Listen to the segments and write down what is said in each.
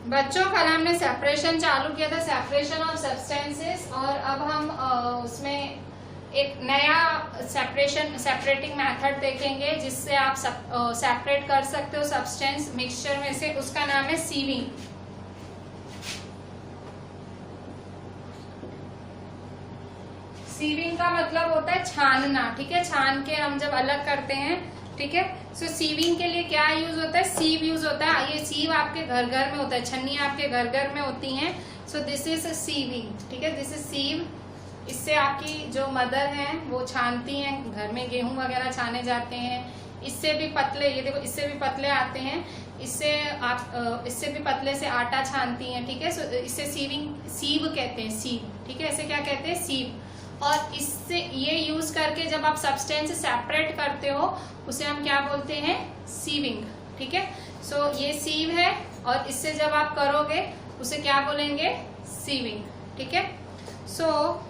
बच्चों कल हमने सेपरेशन चालू किया था, सेपरेशन ऑफ सब्सटेंसेस, और अब हम उसमें एक नया सेपरेटिंग मेथड देखेंगे जिससे आप सेपरेट कर सकते हो सब्सटेंस मिक्सचर में से। उसका नाम है सीविंग। सीविंग का मतलब होता है छानना, ठीक है। छान के हम जब अलग करते हैं, ठीक है। सो सीविंग के लिए क्या यूज होता है? सीव यूज होता है। ये सीव आपके घर घर में होता है, छन्नी आपके घर घर में होती हैं। सो दिस इज सीविंग, ठीक है। This is sieve. इससे आपकी जो मदर हैं वो छानती हैं, घर में गेहूं वगैरह छाने जाते हैं। इससे भी पतले, ये देखो इससे भी पतले आते हैं। इससे भी पतले से आटा छानती हैं, ठीक है। सो इससे सीव कहते हैं, सीव, ठीक है। इसे क्या कहते हैं? सीव। और इससे ये यूज करके जब आप सब्सटेंस सेपरेट करते हो उसे हम क्या बोलते हैं? सीविंग, ठीक है। सो ये सीव है, और इससे जब आप करोगे उसे क्या बोलेंगे? सीविंग, ठीक है। सो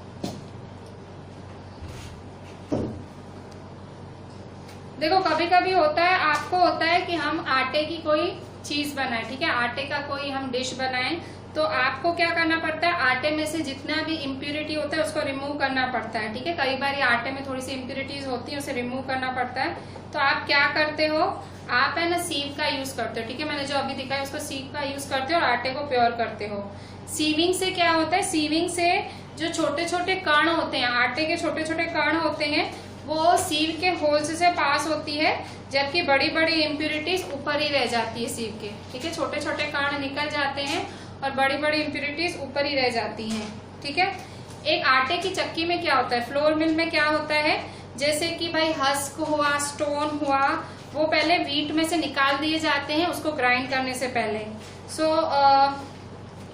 देखो कभी कभी होता है, आपको होता है कि हम आटे की कोई चीज बनाएं, ठीक है। आटे का कोई हम डिश बनाएं, तो आपको क्या करना पड़ता है? आटे में से जितना भी इम्प्यूरिटी होता है उसको रिमूव करना पड़ता है, ठीक है। कई बार आटे में थोड़ी सी इम्प्यूरिटीज होती है, उसे रिमूव करना पड़ता है। तो आप क्या करते हो? आप है ना सीव का यूज करते हो, ठीक है। मैंने जो अभी दिखाया उसको सीव का यूज करते हो और आटे को प्योर करते हो। सीविंग से क्या होता है? सीविंग से जो छोटे छोटे कण होते हैं, आटे के छोटे छोटे कण होते हैं, वो सीव के होल्स से पास होती है, जबकि बड़ी बड़ी इम्प्यूरिटीज ऊपर ही रह जाती है सीव के, ठीक है। छोटे छोटे कण निकल जाते हैं और बड़ी बड़ी इम्प्यूरिटीज ऊपर ही रह जाती हैं, ठीक है। एक आटे की चक्की में क्या होता है? फ्लोर मिल में क्या होता है? जैसे कि भाई हस्क हुआ, स्टोन हुआ, वो पहले व्हीट में से निकाल दिए जाते हैं उसको ग्राइंड करने से पहले। सो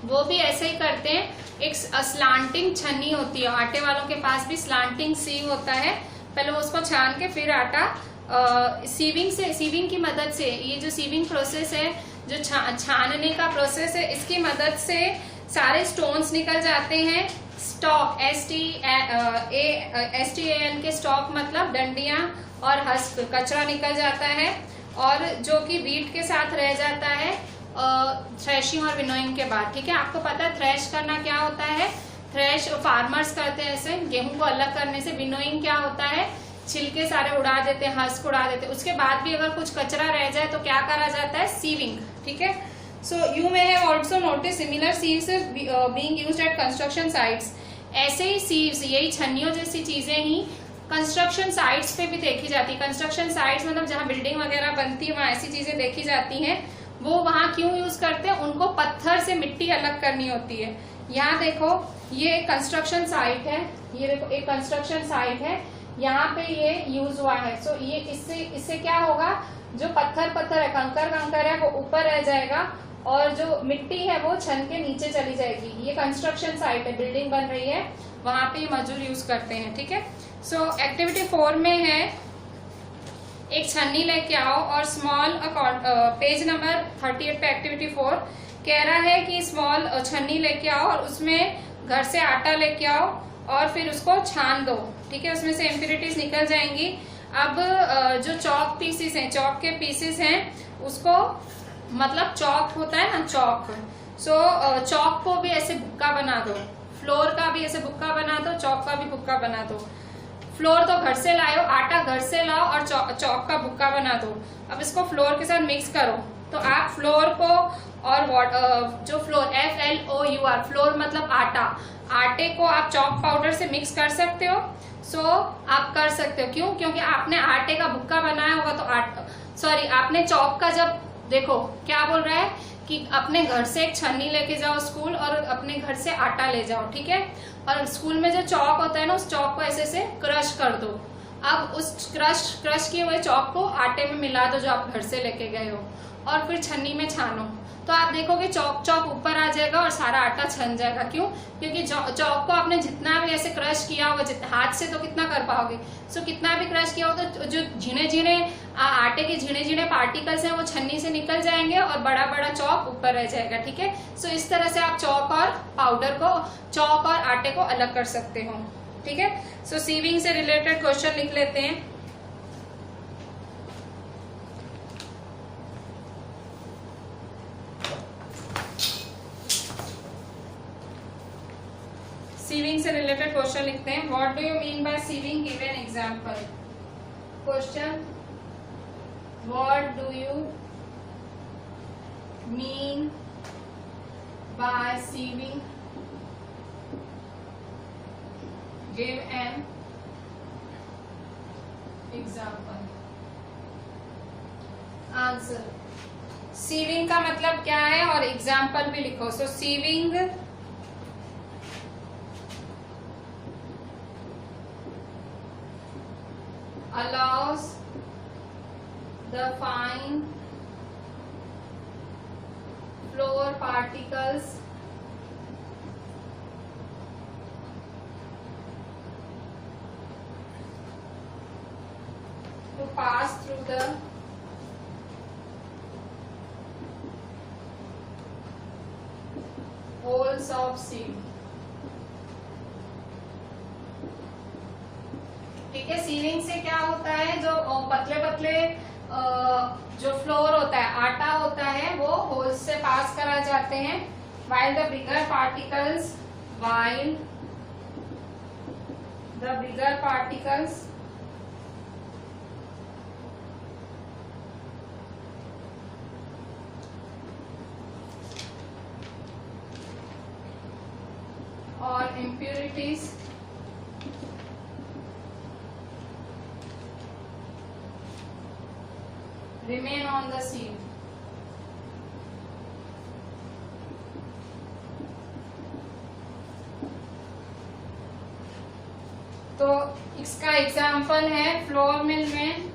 वो भी ऐसे ही करते हैं। एक स्लांटिंग छन्नी होती है, आटे वालों के पास भी स्लांटिंग सीव होता है। पहले वो उसको छान के फिर आटा सीविंग की मदद से, ये जो सीविंग प्रोसेस है, जो छानने का प्रोसेस है, इसकी मदद से सारे स्टोन्स निकल जाते हैं। स्टॉक, STAN के स्टॉक मतलब डंडियां और हस्क, कचरा निकल जाता है। और जो कि बीट के साथ रह जाता है थ्रेशिंग और विनोइंग के बाद, ठीक है। आपको पता है थ्रेश करना क्या होता है? थ्रेश फार्मर्स करते हैं ऐसे गेहूं को अलग करने से। विनोइंग क्या होता है? छिलके सारे उड़ा देते हैं, हस्क उड़ा देते हैं। उसके बाद भी अगर कुछ कचरा रह जाए तो क्या करा जाता है? सीविंग, ठीक है। So you may have also notice similar sieves being used eight construction sites. ऐसे ही सीव्स, यही छन्नियों जैसी चीजें ही कंस्ट्रक्शन साइट्स पे भी देखी जाती है। कंस्ट्रक्शन साइट्स मतलब जहाँ बिल्डिंग वगैरह बनती है वहां ऐसी चीजें देखी जाती हैं। वो वहां क्यों यूज करते हैं? उनको पत्थर से मिट्टी अलग करनी होती है। यहाँ देखो ये कंस्ट्रक्शन साइट है, ये देखो एक कंस्ट्रक्शन साइट है, यहाँ पे ये यूज हुआ है। सो ये इससे क्या होगा? जो पत्थर है, कंकर है, वो ऊपर रह जाएगा और जो मिट्टी है वो छन के नीचे चली जाएगी। ये कंस्ट्रक्शन साइट है, बिल्डिंग बन रही है, वहां पे मजदूर यूज करते हैं, ठीक है। सो एक्टिविटी 4 में है एक छन्नी लेके आओ और स्मॉल पेज नंबर 38 पे एक्टिविटी 4 कह रहा है कि स्मॉल छन्नी लेके आओ और उसमें घर से आटा लेके आओ और फिर उसको छान दो, ठीक है। उसमें से इम्प्यूरिटीज निकल जाएंगी। अब जो चॉक पीसेस हैं, चॉक के पीसेस हैं, उसको मतलब चॉक होता है ना, चॉक। सो चॉक को भी ऐसे भुक्का बना दो, फ्लोर का भी ऐसे भुक्का बना दो, चॉक का भी भुक्का बना दो। फ्लोर तो घर से लाओ, आटा घर से लाओ और चॉक का भुक्का बना दो। अब इसको फ्लोर के साथ मिक्स करो। तो आप फ्लोर को और जो फ्लोर FLOUR, फ्लोर मतलब आटा, आटे को आप चॉक पाउडर से मिक्स कर सकते हो। सो आप कर सकते हो, क्यों? क्योंकि आपने आटे का भुक्का बनाया होगा तो आपने चॉक का, जब देखो क्या बोल रहा है कि अपने घर से एक छन्नी लेके जाओ स्कूल और अपने घर से आटा ले जाओ, ठीक है। और स्कूल में जो चॉक होता है ना, उस चॉक को ऐसे से क्रश कर दो। अब उस क्रश किए हुए चॉक को आटे में मिला दो जो आप घर से लेके गए हो, और फिर छन्नी में छानो। तो आप देखोगे चॉक ऊपर आ जाएगा और सारा आटा छन जाएगा। क्यों? क्योंकि चॉक को आपने जितना भी ऐसे क्रश किया होगा, हाथ से तो कितना कर पाओगे। सो कितना भी क्रश किया हो तो जो झिने आटे के झिने पार्टिकल्स हैं वो छन्नी से निकल जाएंगे और बड़ा बड़ा चॉक ऊपर रह जाएगा, ठीक है। सो इस तरह से आप चॉक और आटे को अलग कर सकते हो, ठीक है। सो सीविंग से रिलेटेड क्वेश्चन लिख लेते हैं। सीविंग से रिलेटेड क्वेश्चन लिखते हैं। What do you mean by sieving, give an example. Question, what do you mean by sieving, give an example. Answer, sieving का मतलब क्या है और एग्जाम्पल भी लिखो। So sieving allows the fine floor particles to pass through the holes of sieve। ठीक है, sieving से क्या होता है, जो पतले पतले जो फ्लोर होता है, आटा होता है, वो होल्स से पास करा जाते हैं। while the bigger particles or impurities remain on the sieve। तो इसका एग्जाम्पल है फ्लोर मिल में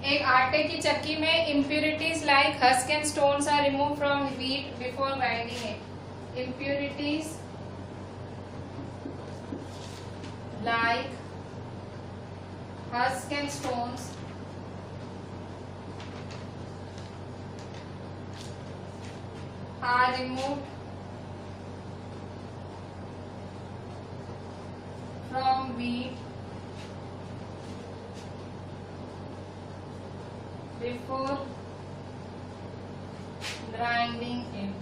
एक आटे की चक्की में impurities like husk and stones are removed from wheat before grinding it। impurities like husk and stones are removed from wheat before grinding it।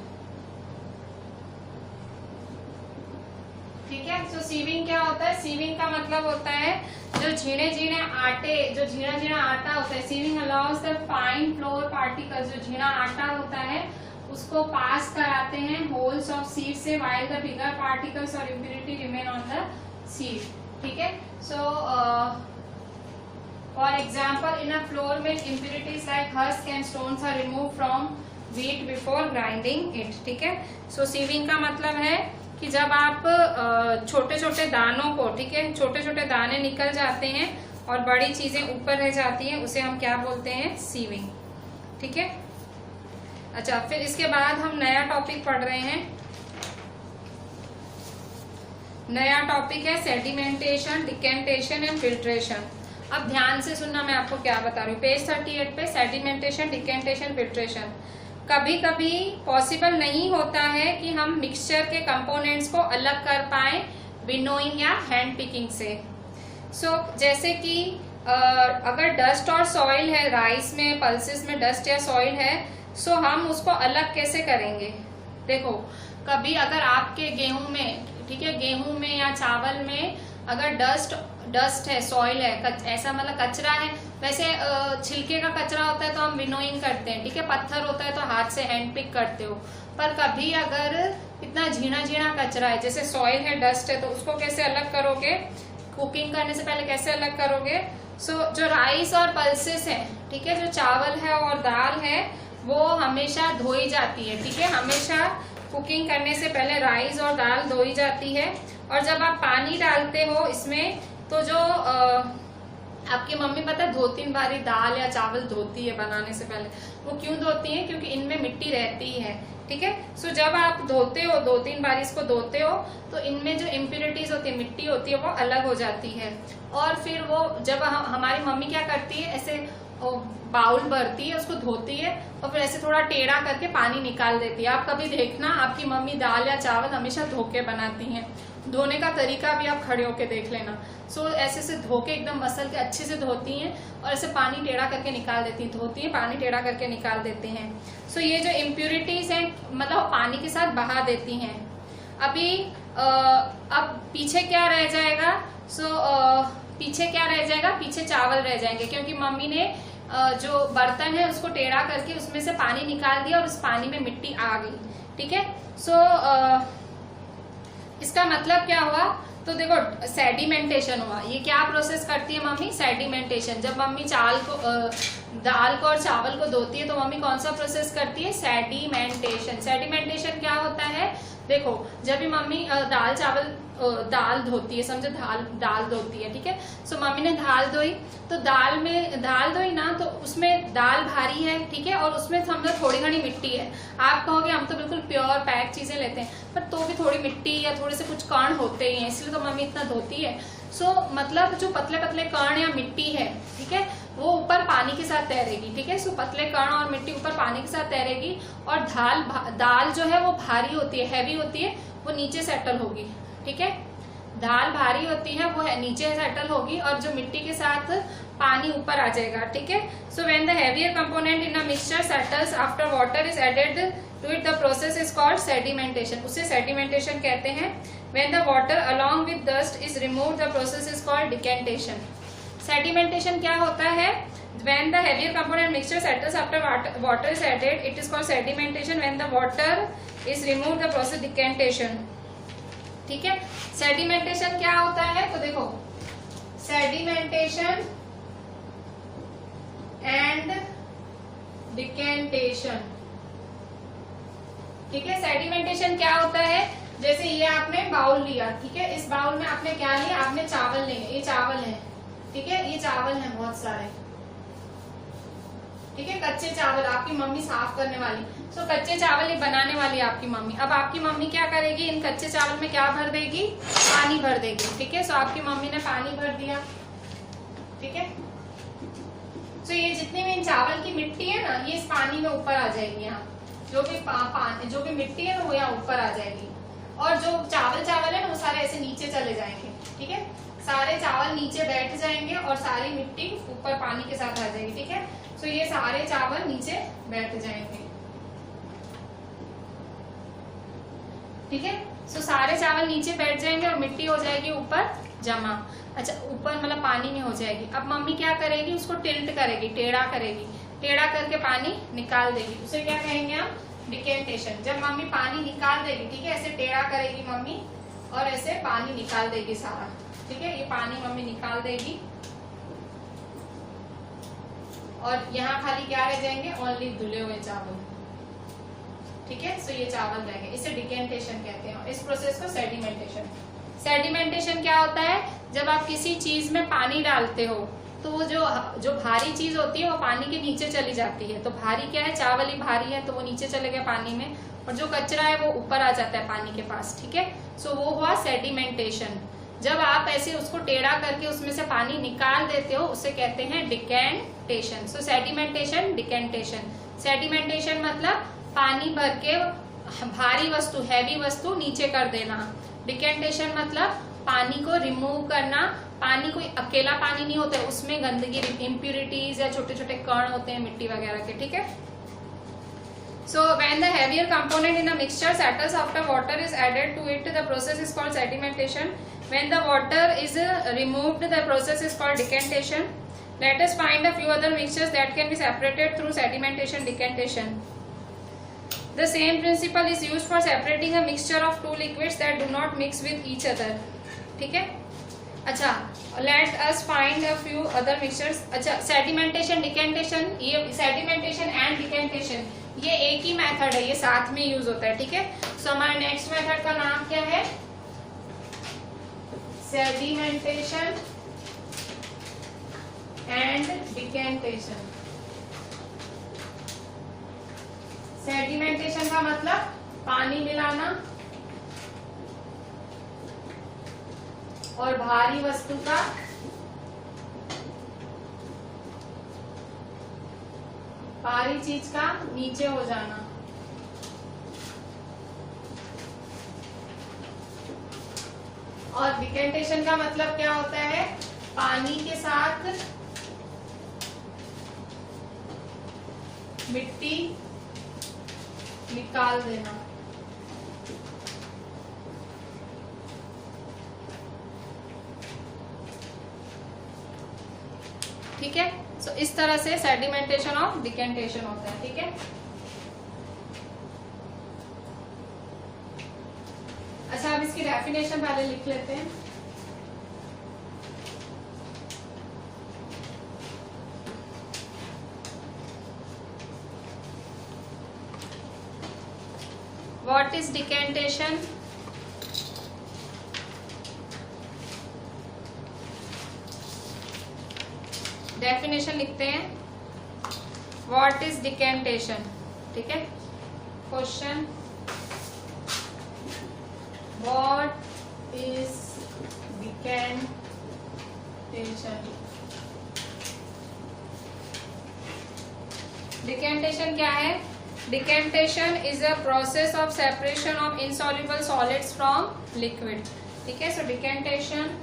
ठीक है, तो सीविंग क्या होता है, सीविंग का मतलब होता है जो झीणे झीणे आटे, जो झीणा झीणा आटा होता है। Sieving allows the fine flour particles, जो झीणा आटा होता है उसको पास कराते हैं होल्स ऑफ सीव से, while the bigger particles or impurity remain on the sieve। ठीक है, so for example in a flour mill impurities like husk and stones are removed from wheat before grinding it। ठीक है, so sieving का मतलब है कि जब आप छोटे छोटे दानों को, ठीक है, छोटे छोटे दाने निकल जाते हैं और बड़ी चीजें ऊपर रह जाती हैं, उसे हम क्या बोलते हैं, सीविंग। ठीक है, अच्छा, फिर इसके बाद हम नया टॉपिक पढ़ रहे हैं। नया टॉपिक है सेडिमेंटेशन, डिकेंटेशन एंड फिल्ट्रेशन। अब ध्यान से सुनना, मैं आपको क्या बता रही हूँ। पेज 38 पे सेडिमेंटेशन, डिकेंटेशन, फिल्ट्रेशन। कभी कभी पॉसिबल नहीं होता है कि हम मिक्सचर के कंपोनेंट्स को अलग कर पाए विनोइंग या हैंड पिकिंग से। सो जैसे कि अगर डस्ट और सॉइल है, राइस में, पल्सेस में डस्ट या सॉइल है, सो हम उसको अलग कैसे करेंगे। देखो, कभी अगर आपके गेहूं में, ठीक है, गेहूं में या चावल में अगर डस्ट है, सॉइल है, ऐसा मतलब कचरा है, वैसे छिलके का कचरा होता है तो हम विनोइंग करते हैं, ठीक है, पत्थर होता है तो हाथ से हैंड पिक करते हो। पर कभी अगर इतना झीणा झीणा कचरा है, जैसे सॉइल है, डस्ट है, तो उसको कैसे अलग करोगे, कुकिंग करने से पहले कैसे अलग करोगे। सो जो राइस और पल्सेस है, ठीक है, जो चावल है और दाल है, वो हमेशा धोई जाती है। ठीक है, हमेशा कुकिंग करने से पहले राइस और दाल धोई जाती है। और जब आप पानी डालते हो इसमें, तो जो आपकी मम्मी पता है 2-3 बारी दाल या चावल धोती है बनाने से पहले। वो क्यों धोती है, क्योंकि इनमें मिट्टी रहती है। ठीक है, सो जब आप धोते हो, 2-3 बार इसको धोते हो, तो इनमें जो इम्प्योरिटीज होती है, मिट्टी होती है, वो अलग हो जाती है। और फिर वो जब हमारी मम्मी क्या करती है, ऐसे बाउल भरती है, उसको धोती है और फिर ऐसे थोड़ा टेढ़ा करके पानी निकाल देती है। आप कभी देखना, आपकी मम्मी दाल या चावल हमेशा धो के बनाती हैं। धोने का तरीका भी आप खड़े होके देख लेना। सो ऐसे से धो के एकदम मसल के अच्छे से धोती हैं और ऐसे पानी टेढ़ा करके निकाल देती हैं, धोती हैं पानी टेढ़ा करके निकाल देते हैं। सो ये जो इम्प्यूरिटीज हैं मतलब पानी के साथ बहा देती हैं। अभी अब पीछे क्या रह जाएगा? पीछे क्या रह जाएगा? पीछे चावल रह जाएंगे, क्योंकि मम्मी ने जो बर्तन है उसको टेढ़ा करके उसमें से पानी निकाल दिया और उस पानी में मिट्टी आ गई। ठीक है, इसका मतलब क्या हुआ? तो देखो सेडिमेंटेशन हुआ। ये क्या प्रोसेस करती है मम्मी? सेडिमेंटेशन। जब मम्मी दाल को और चावल को धोती है तो मम्मी कौन सा प्रोसेस करती है? सेडिमेंटेशन। सेडिमेंटेशन क्या होता है? देखो जब भी मम्मी दाल धोती है, समझो दाल धोती है, ठीक है। सो मम्मी ने दाल धोई तो दाल धोई ना, तो उसमें दाल भारी है, ठीक है, और उसमें समझो थोड़ी घनी मिट्टी है। आप कहोगे हम तो बिल्कुल प्योर पैक चीजें लेते हैं, पर तो भी थोड़ी मिट्टी या थोड़े से कुछ कण होते ही हैं, इसलिए तो मम्मी इतना धोती है। सो मतलब जो पतले पतले कण या मिट्टी है, ठीक है, वो ऊपर पानी के साथ तैरेगी। ठीक है, सो पतले कण और मिट्टी ऊपर पानी के साथ तैरेगी और दाल जो है वो भारी होती है, हैवी होती है, वो नीचे सेटल होगी। ठीक है, दाल भारी होती है वो नीचे सेटल होगी और जो मिट्टी के साथ पानी ऊपर आ जाएगा। ठीक है, so when the heavier component in a mixture settles after water is added to it the process is called sedimentation. उसे सेडिमेंटेशन कहते हैं। When the water along with dust is removed the process is called decantation. Sedimentation क्या होता है? When the heavier component mixture settles after water is added, it is called sedimentation. When the water is removed, the process decantation. ठीक है, sedimentation क्या होता है? तो देखो सेडिमेंटेशन एंड डिकेंटेशन। ठीक है, सेडिमेंटेशन क्या होता है? जैसे ये आपने बाउल लिया, ठीक है, इस बाउल में आपने क्या लिया? आपने चावल लिए, ये चावल है, ठीक है, ये चावल है बहुत सारे, ठीक है, कच्चे चावल आपकी मम्मी साफ करने वाली। सो कच्चे चावल ये बनाने वाली आपकी मम्मी। अब आपकी मम्मी क्या करेगी? इन कच्चे चावल में क्या भर देगी? पानी भर देगी। ठीक है, सो आपकी मम्मी ने पानी भर दिया। ठीक है, सो ये जितनी भी इन चावल की मिट्टी है ना, ये इस पानी में ऊपर आ जाएगी। यहाँ जो भी मिट्टी है ना वो यहाँ ऊपर आ जाएगी और जो चावल है ना वो सारे ऐसे नीचे चले जाएंगे। ठीक है, सारे चावल नीचे बैठ जाएंगे और सारी मिट्टी ऊपर पानी के साथ आ जाएगी। ठीक है, सो ये सारे चावल नीचे बैठ जाएंगे। ठीक है, सो सारे चावल नीचे बैठ जाएंगे और मिट्टी हो जाएगी ऊपर जमा। अच्छा, ऊपर मतलब पानी में हो जाएगी। अब मम्मी क्या करेगी? उसको टिल्ट करेगी, टेढ़ा करेगी, टेढ़ा करके पानी निकाल देगी। उसे क्या कहेंगे हम? डिकेंटेशन। जब मम्मी पानी निकाल देगी, ठीक है, ऐसे टेढ़ा करेगी मम्मी और ऐसे पानी निकाल देगी सारा। ठीक है, ये पानी मम्मी निकाल देगी और यहाँ खाली क्या रह जाएंगे? ओनली धुले हुए चावल। ठीक है, सो ये चावल रहेंगे। इसे डिकेंटेशन कहते हैं और इस प्रोसेस को सेडिमेंटेशन। सेडिमेंटेशन क्या होता है? जब आप किसी चीज में पानी डालते हो तो वो जो भारी चीज होती है वो पानी के नीचे चली जाती है। तो भारी क्या है? चावल ही भारी है तो वो नीचे चले गए पानी में, और जो कचरा है वो ऊपर आ जाता है पानी के पास। ठीक है, सो वो हुआ सेडिमेंटेशन। जब आप ऐसे उसको टेढ़ा करके उसमें से पानी निकाल देते हो उसे कहते हैं डिकेंटेशन। सो सेडिमेंटेशन, डिकेंटेशन। सेडिमेंटेशन मतलब पानी भर के भारी वस्तु, हैवी वस्तु नीचे कर देना। डिकेंटेशन मतलब पानी को रिमूव करना। पानी कोई अकेला पानी नहीं होता है, उसमें गंदगी, इम्प्यूरिटीज या छोटे छोटे कण होते हैं मिट्टी वगैरह के। ठीक है, so when the heavier component in a mixture settles after water is added to it, the process is called sedimentation. When the water is removed, the process is called decantation. Let us find a few other mixtures that can be separated through sedimentation, decantation. The same principle is used for separating a mixture of two liquids that do not mix with each other. ठीक है, अच्छा, let us find a few other mixtures. अच्छा, sedimentation, decantation, ये sedimentation and decantation ये एक ही method है, ये साथ में यूज होता है। ठीक है, सो हमारे नेक्स्ट मेथड का नाम क्या है? Sedimentation and decantation. सेडिमेंटेशन का मतलब पानी मिलाना और भारी वस्तु का भारी चीज का नीचे हो जाना। और डिकेंटेशन का मतलब क्या होता है, पानी के साथ मिट्टी निकाल देना। ठीक है, सो इस तरह से सेडिमेंटेशन और डिकेंटेशन होता है। ठीक है, अच्छा अब इसकी डेफिनेशन पहले लिख लेते हैं। What is decantation? डेफिनेशन लिखते हैं, व्हाट इज डिकेंटेशन। ठीक है, question, what is decantation? Decantation क्या है? Decantation is a process of separation of insoluble solids from liquid. ठीक है, सो decantation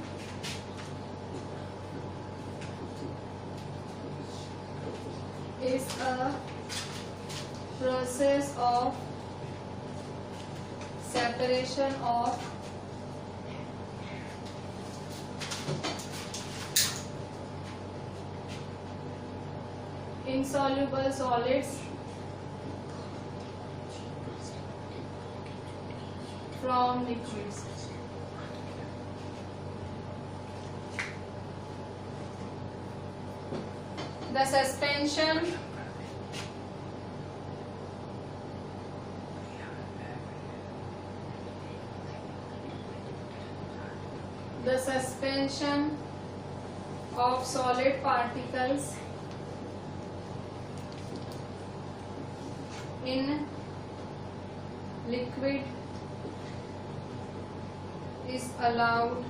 is a process of separation of insoluble solids from liquids. The suspension of solid particles in liquid is allowed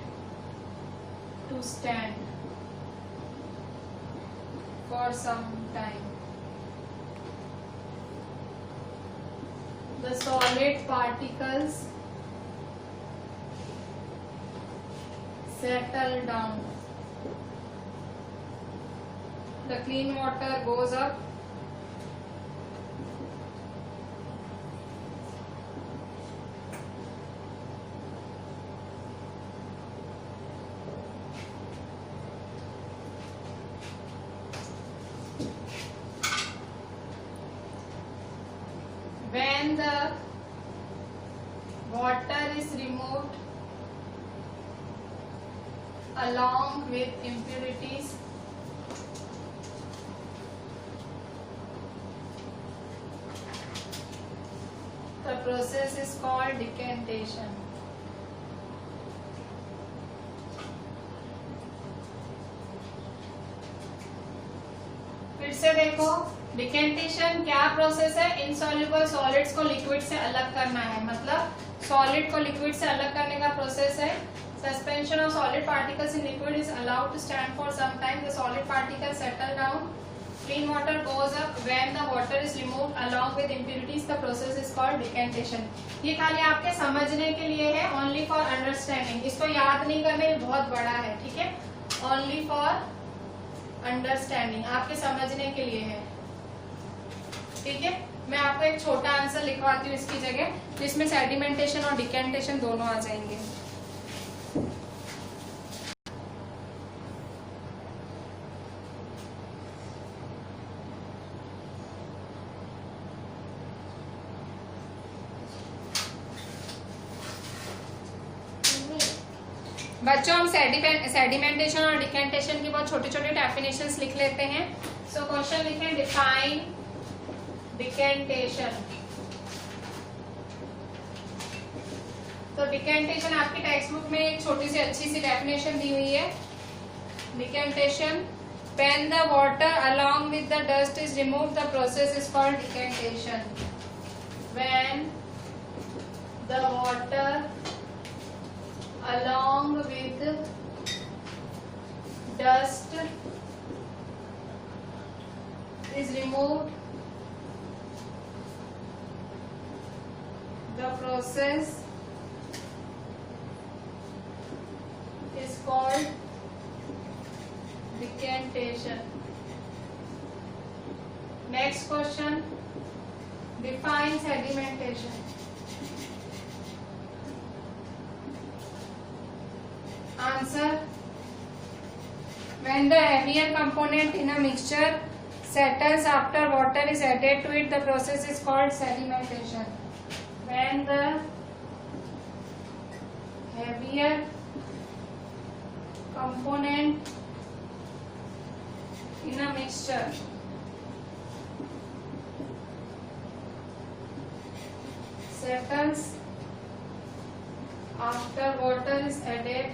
to stand for some time. The solid particles settle down. The clean water goes up. When the water is removed along with impurities, the process is called decantation. फिर से देखो, decantation क्या process है? Insoluble solids को liquid से अलग करना है, मतलब सॉलिड को लिक्विड से अलग करने का प्रोसेस है। Suspension of solid particles in liquid is allowed to stand for some time. The solid particles settle down. Clean water goes up. When the water is removed along with impurities the process is called decantation. ये खाली आपके समझने के लिए है, only for understanding. इसको याद नहीं करना, ये बहुत बड़ा है. ठीक है, ओनली फॉर अंडरस्टैंडिंग, आपके समझने के लिए है. ठीक है, मैं आपको एक छोटा आंसर लिखवाती हूँ इसकी जगह, जिसमें सेडिमेंटेशन और डिकेंटेशन दोनों आ जाएंगे. बच्चों, हम सेडिमेंटेशन और डिकेंटेशन की बहुत छोटे छोटे डेफिनेशंस लिख लेते हैं. सो क्वेश्चन लिखें, डिफाइन डिकेंटेशन. तो डिकेंटेशन आपकी टेक्स्ट बुक में एक छोटी सी अच्छी सी डेफिनेशन दी हुई है. Decantation, when the water along with the dust is removed the process is called decantation. When the water along with dust is removed, the process called decantation. Next question, define sedimentation. Answer, when the heavier component in a mixture settles after water is added to it, the process is called sedimentation. When the heavier component in a mixture settles after water is added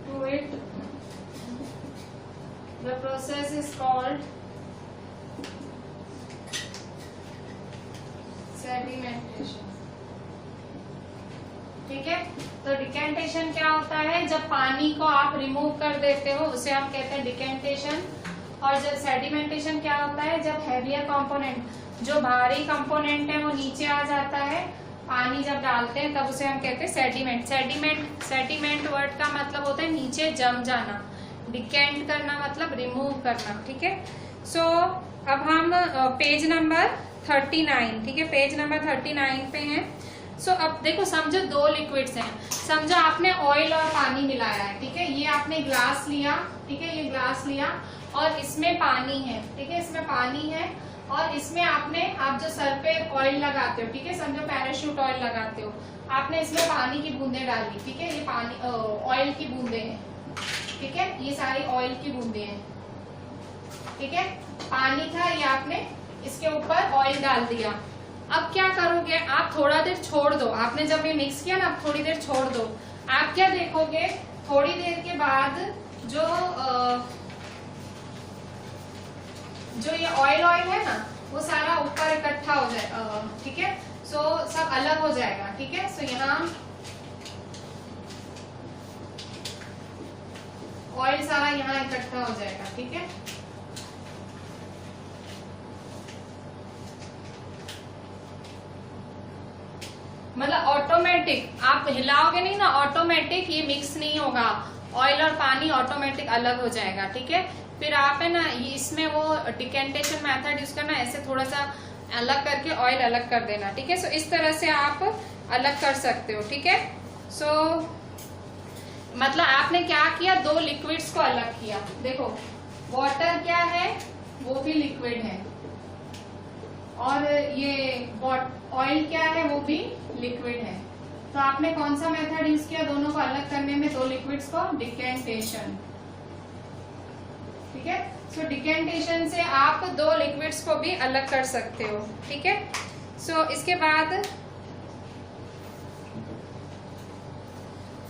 to it, the process is called sedimentation. ठीक है, तो decantation क्या होता है? जब पानी को आप रिमूव कर देते हो उसे हम कहते हैं डिकेंटेशन। और जब सेडिमेंटेशन क्या होता है? जब हैवियर कंपोनेंट, जो भारी कंपोनेंट है वो नीचे आ जाता है, पानी जब डालते हैं तब उसे हम कहते हैं सेडिमेंट। सेडिमेंट वर्ड का मतलब होता है नीचे जम जाना, डिकेंट करना मतलब रिमूव करना। ठीक है, सो अब हम पेज नंबर 39, ठीक है, पेज नंबर 39 पे हैं। सो अब देखो, समझो दो लिक्विड्स हैं। समझो आपने ऑयल और पानी मिलाया है, ठीक है, ये आपने ग्लास लिया, ठीक है, ये ग्लास लिया और इसमें पानी है, ठीक है, इसमें पानी है और इसमें आप जो सर पे ऑयल लगाते हो, ठीक है, समझो पैराशूट ऑयल लगाते हो, आपने इसमें पानी की बूंदे डाली, ठीक है, ये पानी ऑयल की बूंदे हैं, ठीक है, ये सारी ऑयल की बूंदे हैं, ठीक है, पानी था, ये आपने इसके ऊपर ऑयल डाल दिया। अब क्या करोगे? आप थोड़ा देर छोड़ दो, आपने जब ये मिक्स किया ना, आप थोड़ी देर छोड़ दो। आप क्या देखोगे? थोड़ी देर के बाद जो ये ऑयल है ना, वो सारा ऊपर इकट्ठा हो जाए, ठीक है, सो सब अलग हो जाएगा, ठीक है। सो यहाँ ऑयल सारा यहाँ इकट्ठा हो जाएगा, ठीक है। मतलब ऑटोमेटिक, आप हिलाओगे नहीं ना, ऑटोमेटिक ये मिक्स नहीं होगा, ऑयल और पानी ऑटोमेटिक अलग हो जाएगा, ठीक है। फिर आप है ना, ये इसमें वो डिकेंटेशन मेथड यूज करना, ऐसे थोड़ा सा अलग करके ऑयल अलग कर देना, ठीक है। सो इस तरह से आप अलग कर सकते हो, ठीक है। सो मतलब आपने क्या किया? दो लिक्विड्स को अलग किया। देखो, वाटर क्या है? वो भी लिक्विड है, और ये ऑयल क्या है? वो भी लिक्विड है। तो आपने कौन सा मेथड यूज किया दोनों को अलग करने में, दो लिक्विड्स को? डिकेंटेशन, ठीक है। सो डिकेंटेशन से आप दो लिक्विड्स को भी अलग कर सकते हो, ठीक है। सो इसके बाद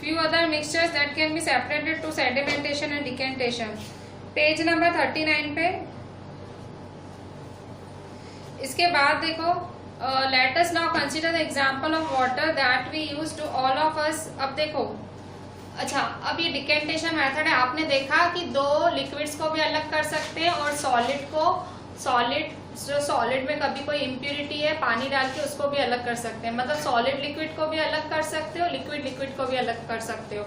few other mixtures that can be separated to sedimentation and decantation, page number 39 पे। इसके बाद देखो, let us now consider the example of water that we use to all of us। अब देखो, अच्छा, अब ये डिकेंटेशन मेथड है, आपने देखा कि दो लिक्विड्स को भी अलग कर सकते हैं और सॉलिड में कभी कोई इम्प्यूरिटी है, पानी डाल के उसको भी अलग कर सकते हैं। मतलब सॉलिड लिक्विड को भी अलग कर सकते हो, लिक्विड को भी अलग कर सकते हो।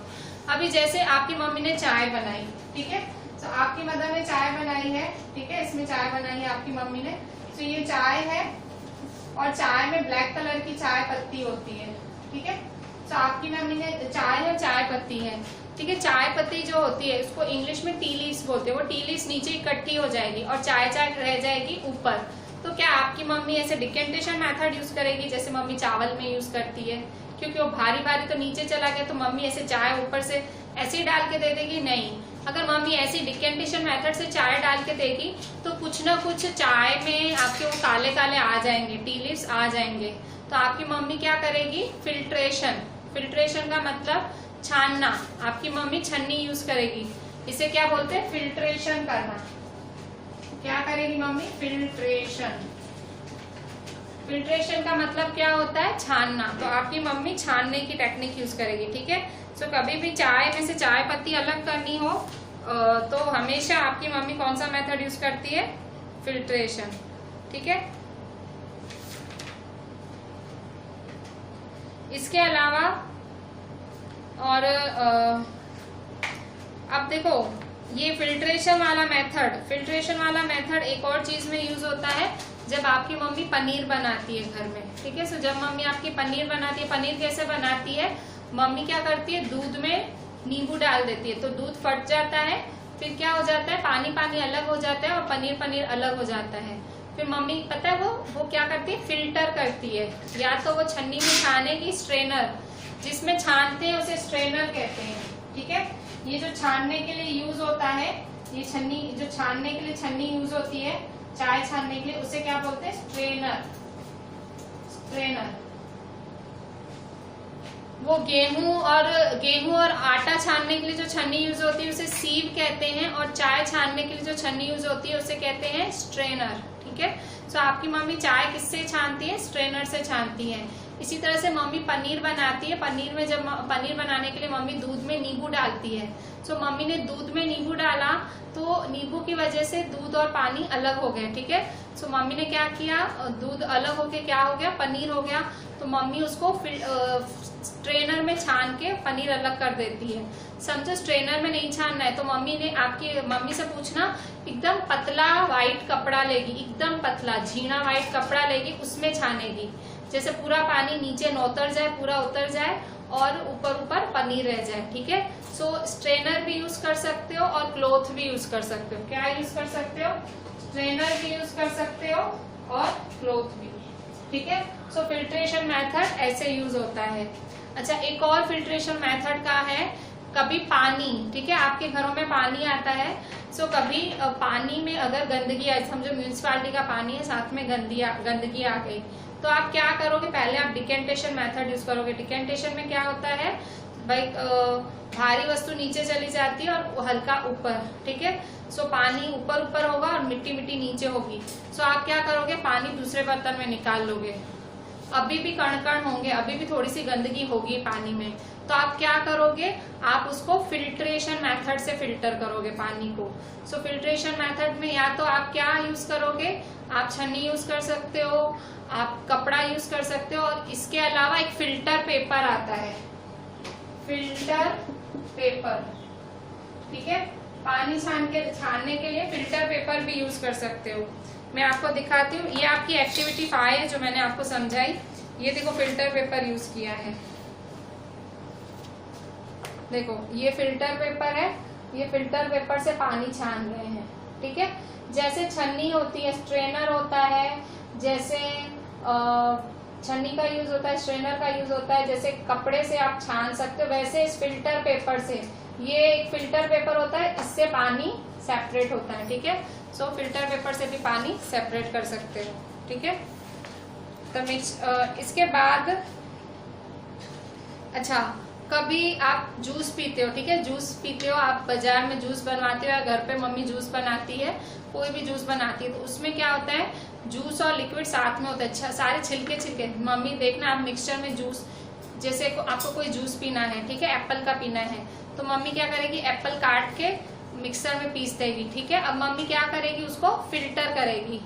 अभी जैसे आपकी मम्मी ने चाय बनाई, ठीक है, तो आपकी मदर ने चाय बनाई है, ठीक है, इसमें चाय बनाई है आपकी मम्मी ने। तो ये चाय है और चाय में ब्लैक कलर की चाय पत्ती होती है, ठीक है। तो आपकी मम्मी ने चाय है, चाय पत्ती है, ठीक है। चाय पत्ती जो होती है उसको इंग्लिश में टी लीव्स बोलते हैं। वो टी लीव्स नीचे इकट्ठी हो जाएगी और चाय रह जाएगी ऊपर। तो क्या आपकी मम्मी ऐसे डिकेंटेशन मेथड यूज करेगी जैसे मम्मी चावल में यूज करती है? क्योंकि वो भारी तो नीचे चला गया, तो मम्मी ऐसे चाय ऊपर से ऐसे ही डाल के दे देगी? नहीं। अगर मम्मी ऐसी डिकेंटेशन मेथड से चाय डाल के देगी तो कुछ ना कुछ चाय में आपके वो काले काले आ जाएंगे, टी लीव्स आ जाएंगे। तो आपकी मम्मी क्या करेगी? फिल्ट्रेशन का मतलब छानना। आपकी मम्मी छन्नी यूज करेगी। इसे क्या बोलते हैं? फिल्ट्रेशन करना। क्या करेगी मम्मी? फिल्ट्रेशन का मतलब क्या होता है? छानना। तो आपकी मम्मी छानने की टेक्निक यूज करेगी, ठीक है। सो कभी भी चाय में से चाय पत्ती अलग करनी हो तो हमेशा आपकी मम्मी कौन सा मेथड यूज करती है? फिल्ट्रेशन, ठीक है। इसके अलावा और अब देखो ये फिल्ट्रेशन वाला मेथड एक और चीज में यूज होता है, जब आपकी मम्मी पनीर बनाती है घर में, ठीक है। सो जब मम्मी आपकी पनीर बनाती है, पनीर कैसे बनाती है, मम्मी क्या करती है, दूध में नींबू डाल देती है, तो दूध फट जाता है, फिर क्या हो जाता है, पानी पानी अलग हो जाता है और पनीर पनीर अलग हो जाता है। फिर मम्मी पता है वो क्या करती है, फिल्टर करती है, या तो वो छन्नी में छानेगी, स्ट्रेनर जिसमें छानते हैं उसे स्ट्रेनर कहते हैं, ठीक है। ये जो छानने के लिए यूज होता है, ये छन्नी जो छानने के लिए छन्नी यूज होती है चाय छानने के लिए, उसे क्या बोलते हैं, स्ट्रेनर। वो गेहूं और आटा छानने के लिए जो छन्नी यूज होती है उसे सीव कहते हैं, और चाय छानने के लिए जो छन्नी यूज होती है उसे कहते हैं स्ट्रेनर, ठीक है। सो आपकी मम्मी चाय किससे छानती है, स्ट्रेनर से छानती है। इसी तरह से मम्मी पनीर बनाती है, पनीर में जब पनीर बनाने के लिए मम्मी दूध में नींबू डालती है, सो मम्मी ने दूध में नींबू डाला तो नींबू की वजह से दूध और पानी अलग हो गए, ठीक है। सो मम्मी ने क्या किया, दूध अलग होके क्या हो गया, पनीर हो गया, तो मम्मी उसको स्ट्रेनर में छान के पनीर अलग कर देती है। समझो स्ट्रेनर में नहीं छानना है तो आपकी मम्मी से पूछना, एकदम पतला व्हाइट कपड़ा लेगी, एकदम पतला झीणा व्हाइट कपड़ा लेगी, उसमें छानेगी, जैसे पूरा पानी नीचे न उतर जाए, पूरा उतर जाए और ऊपर पनीर रह जाए, ठीक है। सो स्ट्रेनर भी यूज कर सकते हो और क्लॉथ भी यूज कर सकते हो। क्या यूज कर सकते हो, स्ट्रेनर भी यूज कर सकते हो और क्लॉथ भी, ठीक है। सो फिल्ट्रेशन मेथड ऐसे यूज होता है। अच्छा, एक और फिल्ट्रेशन मेथड का है, कभी पानी, ठीक है, आपके घरों में पानी आता है, सो कभी पानी में अगर गंदगी आई, समझो म्यूनिसिपालिटी का पानी है, साथ में गंदगी आ गई, तो आप क्या करोगे, पहले आप डिकेंटेशन मेथड यूज करोगे। डिकेंटेशन में क्या होता है भाई, भारी वस्तु नीचे चली जाती है और हल्का ऊपर, ठीक है। सो पानी ऊपर होगा और मिट्टी नीचे होगी, सो आप क्या करोगे, पानी दूसरे बर्तन में निकाल लोगे, अभी भी कण होंगे, अभी भी थोड़ी सी गंदगी होगी पानी में, तो आप क्या करोगे, आप उसको फिल्ट्रेशन मेथड से फिल्टर करोगे पानी को। सो फिल्ट्रेशन मेथड में या तो आप क्या यूज करोगे, आप छन्नी यूज कर सकते हो, आप कपड़ा यूज कर सकते हो, और इसके अलावा एक फिल्टर पेपर आता है, फिल्टर पेपर, ठीक है। पानी छानने के लिए फिल्टर पेपर भी यूज कर सकते हो। मैं आपको दिखाती हूँ, ये आपकी एक्टिविटी 5 है जो मैंने आपको समझाई। ये देखो फिल्टर पेपर यूज किया है, देखो ये फिल्टर पेपर है, ये फिल्टर पेपर से पानी छान रहे हैं, ठीक है। जैसे छन्नी होती है, स्ट्रेनर होता है, जैसे छन्नी का यूज होता है, स्ट्रेनर का यूज होता है, जैसे कपड़े से आप छान सकते हो, वैसे इस फिल्टर पेपर से, ये एक फिल्टर पेपर होता है, इससे पानी सेपरेट होता है, ठीक है। सो फिल्टर पेपर से भी पानी सेपरेट कर सकते हो, ठीक है। तो इसके बाद अच्छा, कभी आप जूस पीते हो, ठीक है, जूस पीते हो, आप बाजार में जूस बनवाते हो या घर पे मम्मी जूस बनाती है, कोई भी जूस बनाती है, तो उसमें क्या होता है, जूस और लिक्विड साथ में होता है, अच्छा सारे छिलके मम्मी देखना, आप मिक्सचर में जूस, जैसे आपको कोई जूस पीना है, ठीक है, एप्पल का पीना है, तो मम्मी क्या करेगी, एप्पल काट के मिक्सर में पीस देगी, ठीक है। अब मम्मी क्या करेगी, उसको फिल्टर करेगी,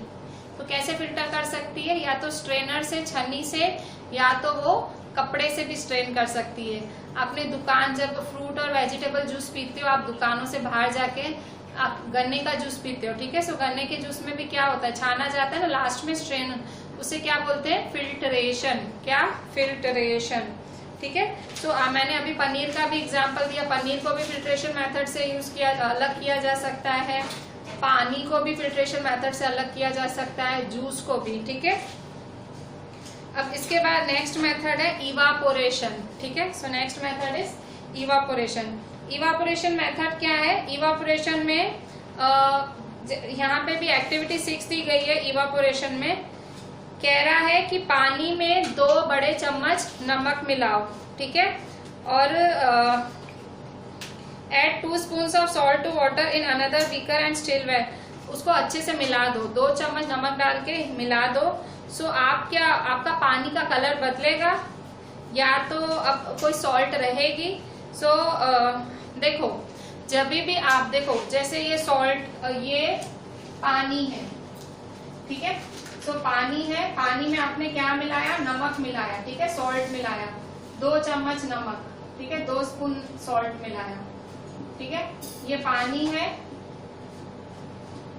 तो कैसे फिल्टर कर सकती है, या तो स्ट्रेनर से, छन्नी से, या तो वो कपड़े से भी स्ट्रेन कर सकती है। अपने दुकान, जब फ्रूट और वेजिटेबल जूस पीते हो आप दुकानों से बाहर जाके, आप गन्ने का जूस पीते हो, ठीक है। सो गन्ने के जूस में भी क्या होता है, छाना जाता है ना लास्ट में, स्ट्रेन, उसे क्या बोलते हैं, फिल्ट्रेशन। क्या, फिल्ट्रेशन, ठीक है। सो मैंने अभी पनीर का भी एग्जांपल दिया, पनीर को भी फिल्ट्रेशन मेथड से यूज किया, अलग किया जा सकता है, पानी को भी फिल्ट्रेशन मेथड से अलग किया जा सकता है, जूस को भी, ठीक है। अब इसके बाद नेक्स्ट मेथड है इवापोरेशन, ठीक है। So next method is evaporation. Evaporation method क्या है, इवापोरेशन में यहाँ पे भी एक्टिविटी 6 दी गई है। इवापोरेशन में कह रहा है कि पानी में 2 बड़े चम्मच नमक मिलाओ, ठीक है, और add 2 spoon of salt to water in another beaker and stir well, उसको अच्छे से मिला दो, 2 चम्मच नमक डाल के मिला दो। सो आपका पानी का कलर बदलेगा, या तो अब कोई सॉल्ट रहेगी। सो देखो, जब भी आप देखो, जैसे ये सॉल्ट, ये पानी है, ठीक है। सो पानी है, पानी में आपने क्या मिलाया, नमक मिलाया, ठीक है, सॉल्ट मिलाया। 2 चम्मच नमक, ठीक है, 2 स्पून सॉल्ट मिलाया, ठीक है। ये पानी है,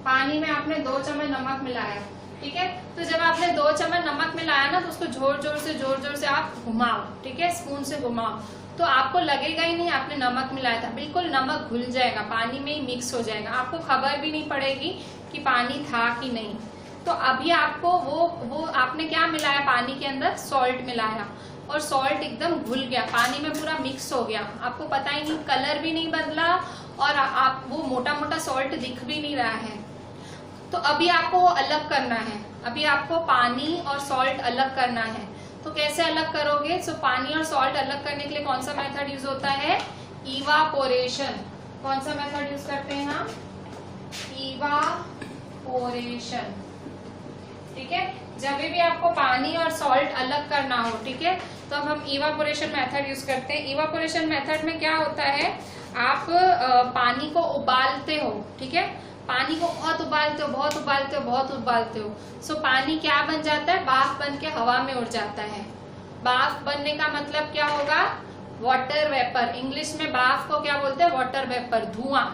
पानी में आपने 2 चम्मच नमक मिलाया, ठीक है। तो जब आपने 2 चम्मच नमक मिलाया ना, तो उसको जोर जोर से आप घुमाओ, ठीक है, स्पून से घुमाओ, तो आपको लगेगा ही नहीं आपने नमक मिलाया था, बिल्कुल नमक घुल जाएगा, पानी में ही मिक्स हो जाएगा, आपको खबर भी नहीं पड़ेगी कि पानी था कि नहीं। तो अभी आपको वो आपने क्या मिलाया, पानी के अंदर सॉल्ट मिलाया, और सॉल्ट एकदम घुल गया, पानी में पूरा मिक्स हो गया, आपको पता ही नहीं, कलर भी नहीं बदला, और आप वो मोटा मोटा सॉल्ट दिख भी नहीं रहा है। तो अभी आपको वो अलग करना है, अभी आपको पानी और सॉल्ट अलग करना है। तो कैसे अलग करोगे? सो पानी और सॉल्ट अलग करने के लिए कौन सा मेथड यूज होता है? इवापोरेशन। कौन सा मेथड यूज करते हैं हम? इवापोरेशन, ठीक है। जब भी आपको पानी और सॉल्ट अलग करना हो, ठीक है, तो अब हम इवापोरेशन मेथड यूज करते हैं। इवापोरेशन मेथड में क्या होता है, आप पानी को उबालते हो, ठीक है, पानी को बहुत उबालते हो। सो पानी क्या बन जाता है? भाप बन के हवा में उड़ जाता है। भाप बनने का मतलब क्या होगा? Water vapour. इंग्लिश में भाप को क्या बोलते हैं? वाटर वेपर, धुआं।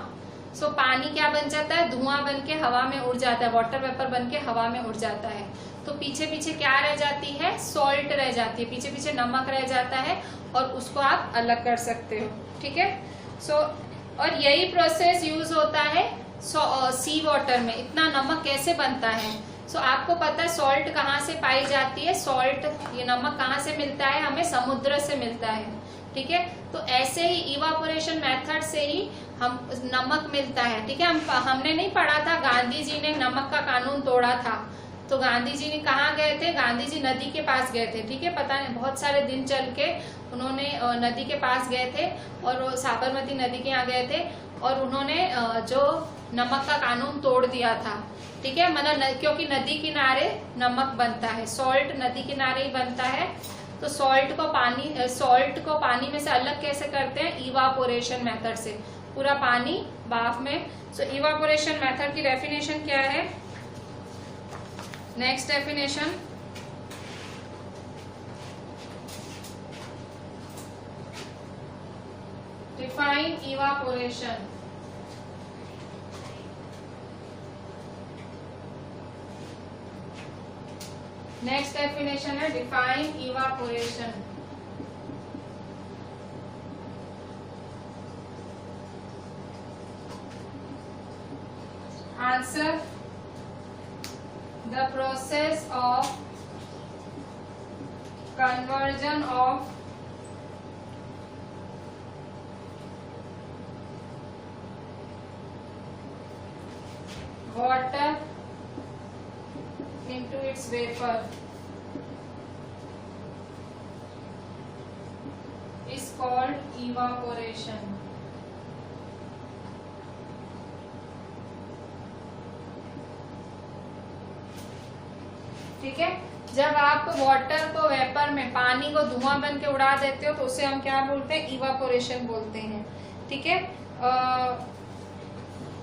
सो पानी क्या बन जाता है? धुआं बन के हवा में उड़ जाता है, वाटर वेपर बन के हवा में उड़ जाता है। तो पीछे पीछे क्या रह जाती है? सॉल्ट रह जाती है, पीछे पीछे नमक रह जाता है, और उसको आप अलग कर सकते हो, ठीक है। सो और यही प्रोसेस यूज होता है सी वाटर में। इतना नमक कैसे बनता है? सो आपको पता है सॉल्ट कहाँ से पाई जाती है? सॉल्ट, ये नमक कहाँ से मिलता है? हमें समुद्र से मिलता है, ठीक है। तो ऐसे ही इवापोरेशन मेथड से ही हम नमक मिलता है, ठीक है। हमने नहीं पढ़ा था गांधी जी ने नमक का कानून तोड़ा था, तो गांधी जी ने कहाँ गए थे? गांधी जी नदी के पास गए थे, ठीक है। पता नहीं बहुत सारे दिन चल के उन्होंने नदी के पास गए थे, और वो साबरमती नदी के यहाँ गए थे, और उन्होंने जो नमक का कानून तोड़ दिया था, ठीक है। मतलब क्योंकि नदी किनारे नमक बनता है, सॉल्ट नदी किनारे ही बनता है। तो सॉल्ट को पानी में से अलग कैसे करते हैं? इवापोरेशन मेथड से। पूरा पानी भाप में। सो इवापोरेशन मेथड की डेफिनेशन क्या है? Next definition, define evaporation. Next definition है define evaporation. Answer, the process of conversion of water into its vapor is called evaporation. ठीक है। जब आप वाटर को वेपर में, पानी को धुआं बन के उड़ा देते हो, तो उसे हम क्या बोलते हैं? इवापोरेशन बोलते हैं, ठीक है।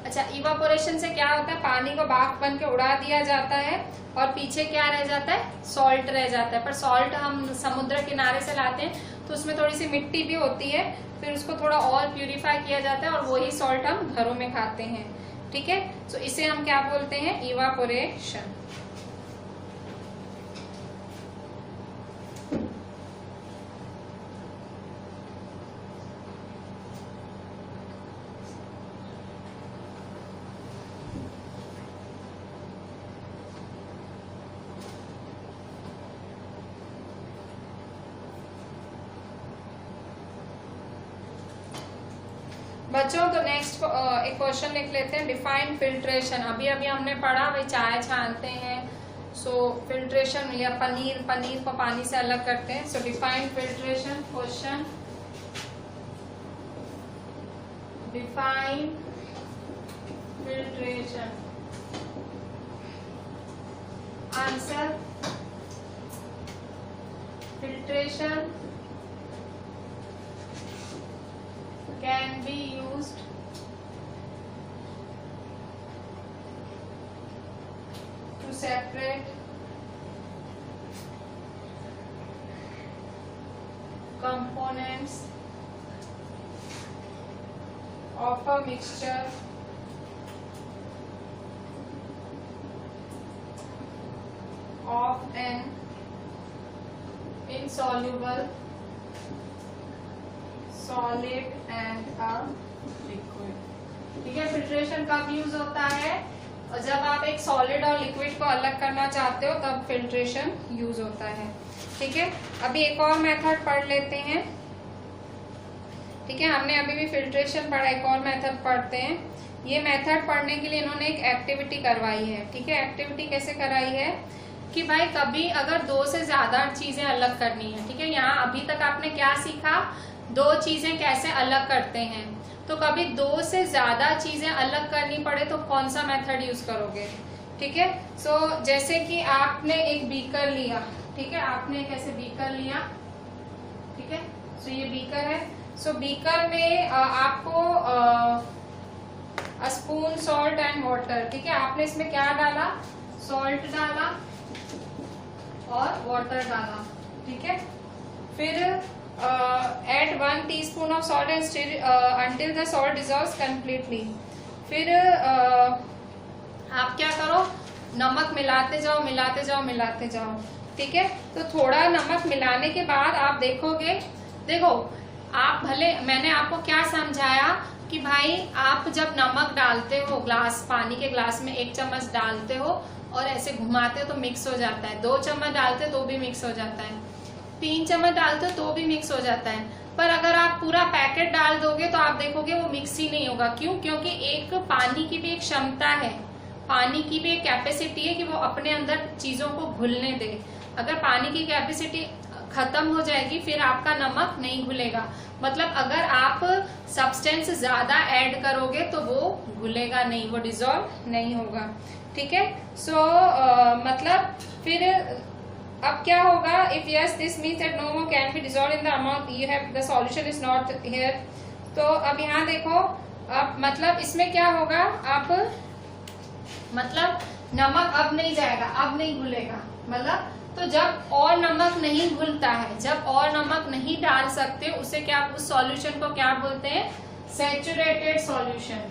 अच्छा, इवापोरेशन से क्या होता है? पानी को भाप बन के उड़ा दिया जाता है, और पीछे क्या रह जाता है? सॉल्ट रह जाता है। पर सॉल्ट हम समुद्र किनारे से लाते हैं, तो उसमें थोड़ी सी मिट्टी भी होती है, फिर उसको थोड़ा और प्यूरिफाई किया जाता है, और वही सॉल्ट हम घरों में खाते हैं, ठीक है। तो इसे हम क्या बोलते हैं? इवापोरेशन। बच्चों, तो नेक्स्ट एक क्वेश्चन लिख लेते हैं, डिफाइन फिल्ट्रेशन। अभी हमने पढ़ा भाई चाय छानते हैं, सो फिल्ट्रेशन, या पनीर को पानी से अलग करते हैं। सो define filtration. Question, define filtration. Answer, filtration can be used to separate components of a mixture of an insoluble solid and a liquid। ठीक है, फिल्ट्रेशन कब यूज होता है? और जब आप एक सॉलिड और लिक्विड को अलग करना चाहते हो तब फिल्ट्रेशन यूज होता है। ठीक है, अभी एक और मेथड पढ़ लेते हैं। ठीक है, हमने अभी भी फिल्ट्रेशन पढ़ा, एक और मेथड पढ़ते हैं। ये मेथड पढ़ने के लिए इन्होंने एक एक्टिविटी करवाई है। ठीक है, एक्टिविटी कैसे कराई है कि भाई कभी अगर दो से ज्यादा चीजें अलग करनी है। ठीक है, यहाँ अभी तक आपने क्या सीखा, दो चीजें कैसे अलग करते हैं। तो कभी दो से ज्यादा चीजें अलग करनी पड़े तो कौन सा मेथड यूज करोगे? ठीक है, सो जैसे कि आपने एक बीकर लिया। ठीक है, आपने एक ऐसे बीकर लिया। ठीक है, सो ये बीकर है। सो बीकर में आपको स्पून, सॉल्ट एंड वाटर। ठीक है, आपने इसमें क्या डाला? सॉल्ट डाला और वाटर डाला। ठीक है, फिर add 1 teaspoon of salt and stir until the salt dissolves completely। फिर आप क्या करो, नमक मिलाते जाओ मिलाते जाओ मिलाते जाओ। ठीक है, तो थोड़ा नमक मिलाने के बाद आप देखोगे, देखो आप भले, मैंने आपको क्या समझाया कि भाई आप जब नमक डालते हो ग्लास, पानी के ग्लास में 1 चम्मच डालते हो और ऐसे घुमाते हो तो मिक्स हो जाता है, 2 चम्मच डालते हो तो भी मिक्स हो जाता है, 3 चम्मच डालते हो तो भी मिक्स हो जाता है। पर अगर आप पूरा पैकेट डाल दोगे तो आप देखोगे वो मिक्स ही नहीं होगा। क्यों? क्योंकि एक पानी की भी एक क्षमता है, पानी की भी एक कैपेसिटी है कि वो अपने अंदर चीजों को घुलने दे। अगर पानी की कैपेसिटी खत्म हो जाएगी फिर आपका नमक नहीं घुलेगा। मतलब अगर आप सब्सटेंस ज्यादा ऐड करोगे तो वो घुलेगा नहीं, वो डिसॉल्व नहीं होगा। ठीक है, सो मतलब फिर अब क्या होगा? If yes this means that no more can be dissolve in the amount you have, the solution is not here. तो अब यहाँ देखो, अब मतलब इसमें क्या होगा, अब मतलब नमक अब नहीं जाएगा, अब नहीं घुलेगा। मतलब तो जब और नमक नहीं घुलता है, जब और नमक नहीं डाल सकते, उसे क्या, उस सॉल्यूशन को क्या बोलते हैं? Saturated solution.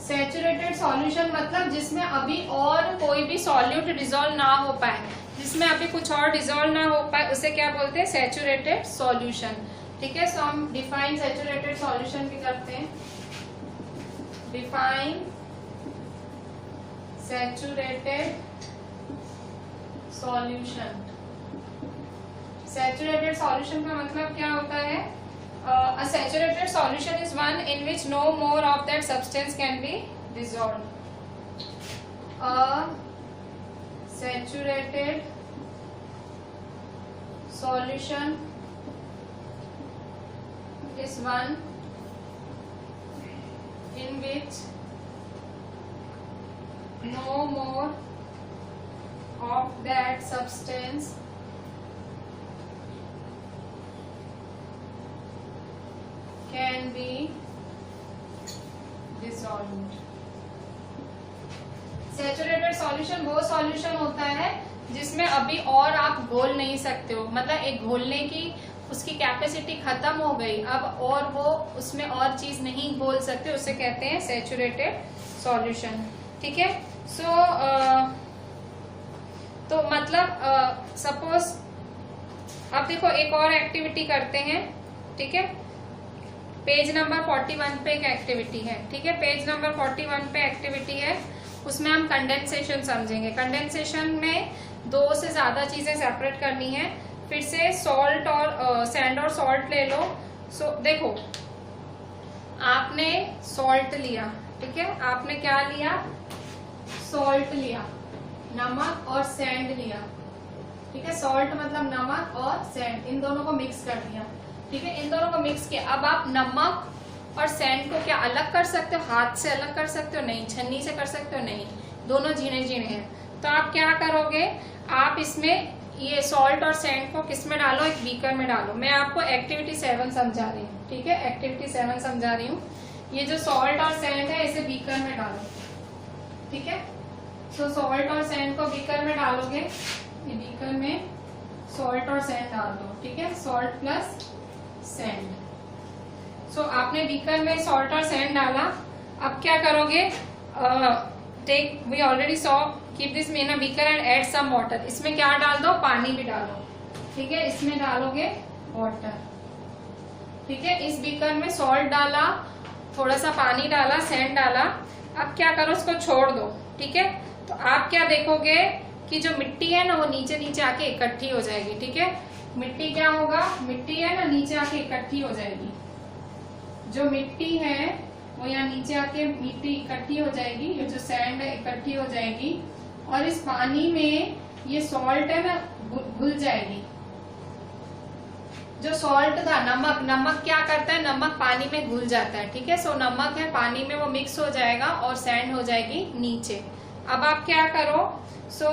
सैचुरेटेड सॉल्यूशन मतलब जिसमें अभी और कोई भी सॉल्यूट डिसॉल्व ना हो पाए, जिसमें अभी कुछ और डिसॉल्व ना हो पाए, उसे क्या बोलते हैं? Saturated solution. ठीक है, सो हम डिफाइन सैचुरेटेड सॉल्यूशन भी करते हैं। Define saturated solution. Saturated solution का मतलब क्या होता है? A saturated solution is one in which no more of that substance can be dissolved। A saturated solution is one in which no more of that substance can be dissolved। Saturated solution वो solution होता है जिसमें अभी और आप घोल नहीं सकते हो, मतलब एक घोलने की उसकी कैपेसिटी खत्म हो गई, अब और वो उसमें और चीज नहीं घोल सकते, उसे कहते हैं सैचुरेटेड सॉल्यूशन। ठीक है, सो तो मतलब सपोज अब देखो एक और एक्टिविटी करते हैं। ठीक है, पेज नंबर 41 पे एक एक्टिविटी है। ठीक है, पेज नंबर 41 पे एक्टिविटी है, उसमें हम कंडेंसेशन समझेंगे। कंडेंसेशन में दो से ज्यादा चीजें सेपरेट करनी है। फिर से सॉल्ट और सैंड और सॉल्ट ले लो। सो देखो आपने सॉल्ट लिया, ठीक है, आपने क्या लिया? सॉल्ट लिया, नमक और सैंड लिया। ठीक है, सॉल्ट मतलब नमक और सैंड, इन दोनों को मिक्स कर दिया। ठीक है, इन दोनों को मिक्स किया। अब आप नमक और सैंड को क्या अलग कर सकते हो? हाथ से अलग कर सकते हो? नहीं। छन्नी से कर सकते हो? नहीं। दोनों जीने जीने हैं। तो आप क्या करोगे? आप इसमें ये सॉल्ट और सैंड को किस में डालो? एक बीकर में डालो। मैं आपको एक्टिविटी 7 समझा रही हूँ। ठीक है, एक्टिविटी 7 समझा रही हूँ। ये जो सॉल्ट और सैंड है इसे बीकर में डालो। ठीक है, सो सॉल्ट और सैंड को बीकर में डालोगे। ये बीकर में सॉल्ट और सैंड डाल दो, ठीक है, सॉल्ट प्लस सैंड। सो आपने बीकर में सॉल्ट और सैंड डाला। अब क्या करोगे, take we already saw keep this in a beaker and add some water. इसमें क्या डाल दो, पानी भी डालो, ठीक है, इसमें डालोगे वाटर, ठीक है। इस बीकर में सॉल्ट डाला, थोड़ा सा पानी डाला, सैंड डाला। अब क्या करो, इसको छोड़ दो, ठीक है। तो आप क्या देखोगे कि जो मिट्टी है ना वो नीचे नीचे आके इकट्ठी हो जाएगी, ठीक है। मिट्टी क्या होगा, मिट्टी है ना नीचे आके इकट्ठी हो जाएगी। जो मिट्टी है वो यहाँ नीचे आके मिट्टी इकट्ठी हो जाएगी, ये जो सैंड है इकट्ठी हो जाएगी, और इस पानी में ये सॉल्ट है ना घुल जाएगी। जो सॉल्ट था, नमक, नमक क्या करता है, नमक पानी में घुल जाता है, ठीक है। सो नमक है पानी में, वो मिक्स हो जाएगा और सैंड हो जाएगी नीचे। अब आप क्या करो, so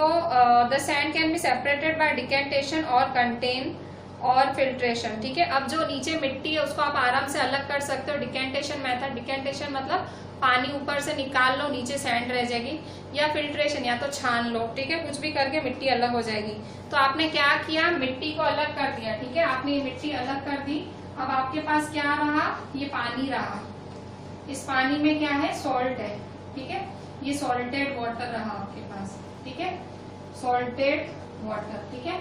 the sand can be separated by decantation और कंटेन और फिल्ट्रेशन, ठीक है। अब जो नीचे मिट्टी है उसको आप आराम से अलग कर सकते हो, डिकेंटेशन मेथड। डिकेंटेशन मतलब पानी ऊपर से निकाल लो, नीचे सैंड रह जाएगी, या फिल्ट्रेशन, या तो छान लो, ठीक है, कुछ भी करके मिट्टी अलग हो जाएगी। तो आपने क्या किया, मिट्टी को अलग कर दिया, ठीक है, आपने ये मिट्टी अलग कर दी। अब आपके पास क्या रहा, ये पानी रहा। इस पानी में क्या है, सॉल्ट है, ठीक है, ये सॉल्टेड वाटर रहा आपके पास, ठीक है, सॉल्टेड वाटर, ठीक है।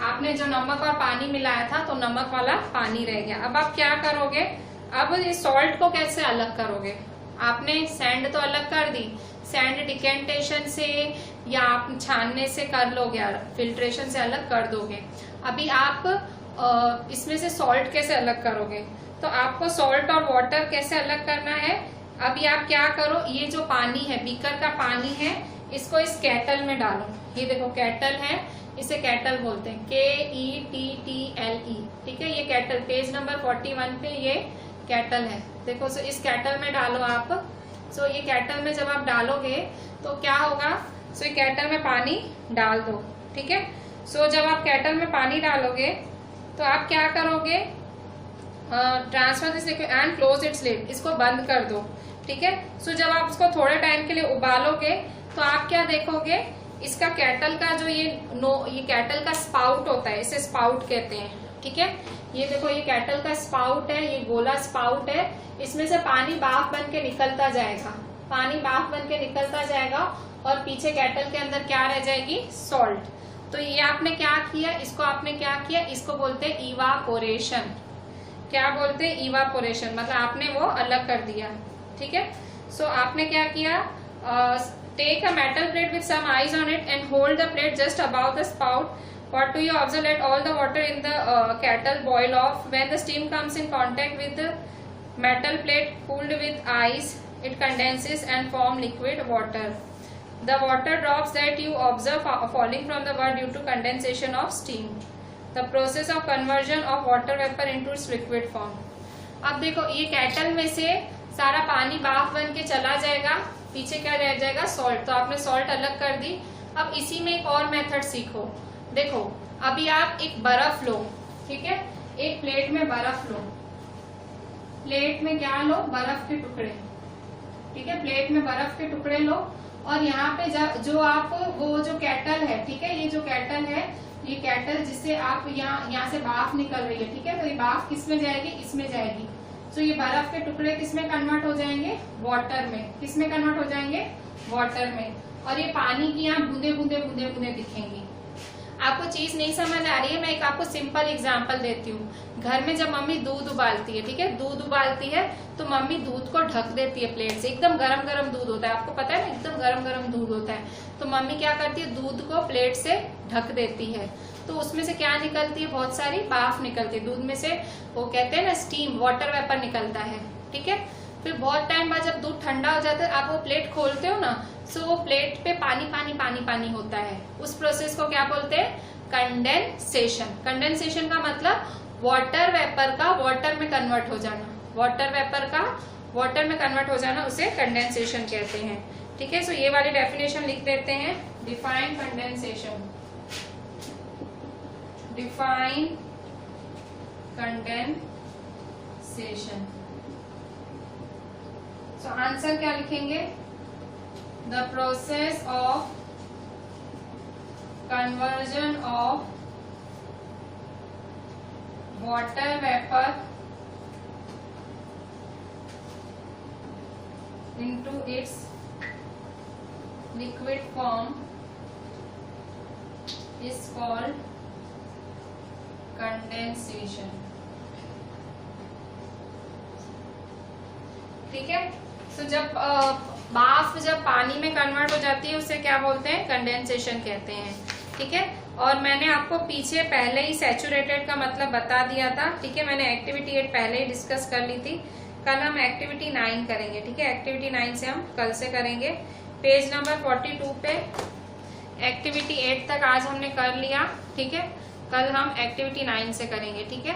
आपने जो नमक और पानी मिलाया था तो नमक वाला पानी रह गया। अब आप क्या करोगे, अब इस सॉल्ट को कैसे अलग करोगे, आपने सैंड तो अलग कर दी, सैंड डिकेंटेशन से या आप छानने से कर लोगे, फिल्ट्रेशन से अलग कर दोगे। अभी आप इसमें से सॉल्ट कैसे अलग करोगे, तो आपको सॉल्ट और वाटर कैसे अलग करना है। अभी आप क्या करो, ये जो पानी है, बीकर का पानी है, इसको इस कैटल में डालो। ये देखो कैटल है, इसे कैटल बोलते हैं, KETTLE, ठीक है। ये कैटल पेज नंबर 41 पे ये कैटल है, देखो। सो इस कैटल में डालो आप। सो ये कैटल में जब आप डालोगे तो क्या होगा, सो ये कैटल में पानी डाल दो, ठीक है। सो जब आप कैटल में पानी डालोगे तो आप क्या करोगे, transfer this liquid and close its lid, इसको बंद कर दो, ठीक है। सो जब आप इसको थोड़े टाइम के लिए उबालोगे तो आप क्या देखोगे, इसका कैटल का जो ये कैटल का स्पाउट होता है, इसे स्पाउट कहते हैं, ठीक है। ये देखो ये कैटल का स्पाउट है, ये गोला स्पाउट है, इसमें से पानी भाप बन के निकलता जाएगा, पानी भाप बन के निकलता जाएगा, और पीछे कैटल के अंदर क्या रह जाएगी, सॉल्ट। तो ये आपने क्या किया, इसको आपने क्या किया, इसको बोलते हैं इवापोरेशन। क्या बोलते हैं, इवापोरेशन, मतलब आपने वो अलग कर दिया, ठीक है। सो आपने क्या किया, take a metal plate with some eyes on it and hold the plate just above the spout. What do you observe? Let all the water in the kettle boil off. When the steam comes in contact with the metal plate cooled with ice, it condenses and form liquid water. The water drops that you observe falling from the water due to condensation of steam. The process of conversion of water vapor into its liquid form. अब देखो ये cattle में से सारा पानी भाप बन के चला जाएगा, पीछे क्या रह जाएगा, सॉल्ट। तो आपने सॉल्ट अलग कर दी। अब इसी में एक और मेथड सीखो। देखो अभी आप एक बर्फ लो, ठीक है, एक प्लेट में बर्फ लो, प्लेट में क्या लो, बर्फ के टुकड़े, ठीक है, प्लेट में बर्फ के टुकड़े लो। और यहाँ पे जो आप वो जो कैटल है, ठीक है, ये जो कैटल है, ये कैटल जिससे आप यहाँ से भाप निकल रही है, ठीक है, तो ये भाप किस में जाएगी, इसमें जाएगी। तो ये बर्फ के टुकड़े किस में कन्वर्ट हो जाएंगे, वाटर में। किस में कन्वर्ट हो जाएंगे, वाटर में। और ये पानी की यहाँ बूंदे बूंदे बूंदे बूंदे दिखेंगी। आपको चीज नहीं समझ आ रही है, मैं एक आपको सिंपल एग्जांपल देती हूँ। घर में जब मम्मी दूध उबालती है, ठीक है, दूध उबालती है तो मम्मी दूध को ढक देती है प्लेट से। एकदम गरम गरम दूध होता है, आपको पता है ना, एकदम गरम गरम दूध होता है। तो मम्मी क्या करती है, दूध को प्लेट से ढक देती है, तो उसमें से क्या निकलती है, बहुत सारी भाप निकलती है दूध में से, वो कहते हैं ना स्टीम, वाटर वेपर निकलता है, ठीक है। फिर बहुत टाइम बाद जब दूध ठंडा हो जाता है, आप वो प्लेट खोलते हो ना, सो वो प्लेट पे पानी पानी पानी पानी होता है। उस प्रोसेस को क्या बोलते हैं, कंडेंसेशन। कंडेंसेशन का मतलब वाटर वेपर का वाटर में कन्वर्ट हो जाना, वाटर वेपर का वाटर में कन्वर्ट हो जाना, उसे कंडेंसेशन कहते हैं, ठीक है। सो ये वाली डेफिनेशन लिख देते हैं, define condensation, define condensation. So answer क्या लिखेंगे, the process of conversion of water vapour into its liquid form is called condensation। ठीक है, तो जब भाप जब पानी में कन्वर्ट हो जाती है उसे क्या बोलते हैं, कंडेंसेशन कहते हैं। ठीक है, और मैंने आपको पीछे पहले ही सैचुरेटेड का मतलब बता दिया था। ठीक है, मैंने एक्टिविटी 8 पहले ही डिस्कस कर ली थी। कल हम एक्टिविटी 9 करेंगे। ठीक है, एक्टिविटी 9 से हम कल से करेंगे। पेज नंबर 42 पे एक्टिविटी 8 तक आज हमने कर लिया। ठीक है, कल हम एक्टिविटी 9 से करेंगे। ठीक है,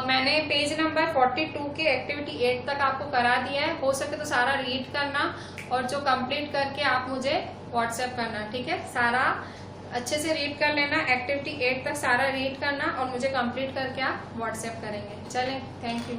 मैंने पेज नंबर 42 के एक्टिविटी 8 तक आपको करा दिया है। हो सके तो सारा रीड करना और जो कंप्लीट करके आप मुझे व्हाट्सएप करना। ठीक है, सारा अच्छे से रीड कर लेना, एक्टिविटी 8 तक सारा रीड करना और मुझे कंप्लीट करके आप व्हाट्सएप करेंगे। चलें, थैंक यू।